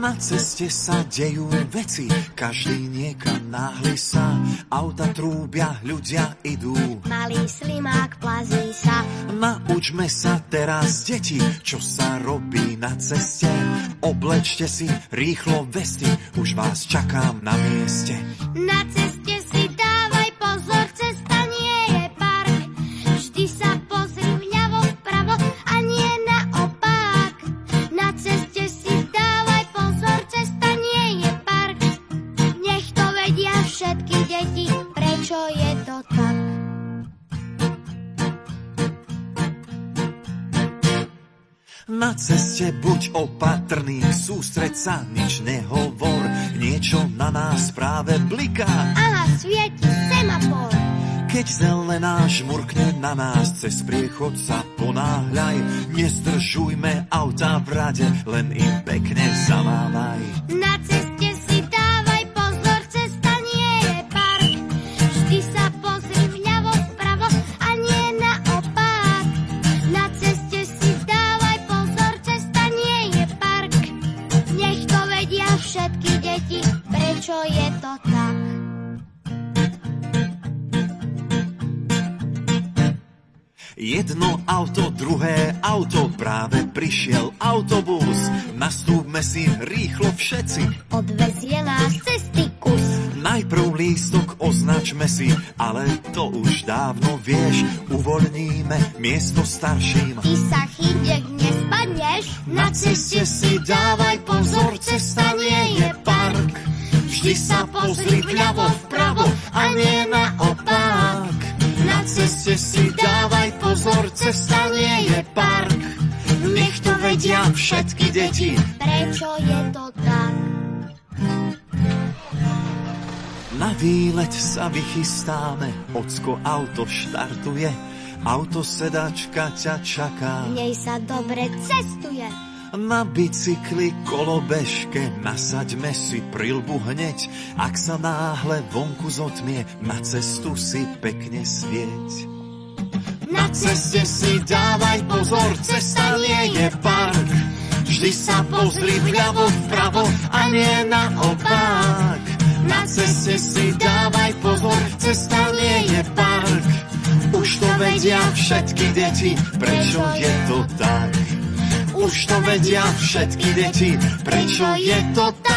Na ceste sa dejú veci, každý niekam náhli sa. Auta trúbia, ľudia idú. Malý slimák plazí sa. Naučme sa teraz, deti, čo sa robí na ceste. Oblečte si rýchlo vesty, už vás čakám na mieste. Na ceste si dávaj pozor, cesta nie je park. Vždy sa pozri vľavo vpravo a nie naopak. Na ceste si dávaj pozor, cesta nie je park. Nech to vedia všetky deti, prečo je to tak. Na ceste buď opatrný, sústreď sa, nič nehovor. Niečo na nás práve bliká. Aha, svieti semafor. Keď zelená žmurkne na nás, cez priechod sa ponáhľaj. Nezdržujme auta v rade, len im pekne zamávaj. Na ceste si dávaj pozor, cesta nie je park. Vždy sa pozri vľavo vpravo a nie naopak. Na ceste si dávaj pozor, cesta nie je park. Nech to vedia všetky deti, prečo je to tak. Jedno auto, druhé auto, práve prišiel autobus. Nastúpme si rýchlo všetci, Odvezie nás cesty kus. najprv lístok označme si, ale to už dávno vieš. Uvoľníme miesto starším. Ty sa chyť, nespadneš. Na ceste si dávaj pozor, cesta nie je park. Vždy sa pozri vľavo vpravo a nie naopak. Na ceste si dávaj pozor, cesta nie je park. Nech to vedia všetky deti, Prečo je to tak? na výlet sa vychystáme. Ocko auto štartuje, autosedačka ťa čaká. V nej sa dobre cestuje. Na bicykli kolobežke nasaďme si prilbu hneď. Ak sa náhle vonku zotmie, na cestu si pekne svieť. Na ceste si dávaj pozor, cesta nie je park. Vždy sa pozri vľavo vpravo a nie naopak. Na ceste si dávaj pozor, cesta nie je park. Už to vedia všetky deti, prečo je to tak? Už to vedia všetky deti, prečo je to tak?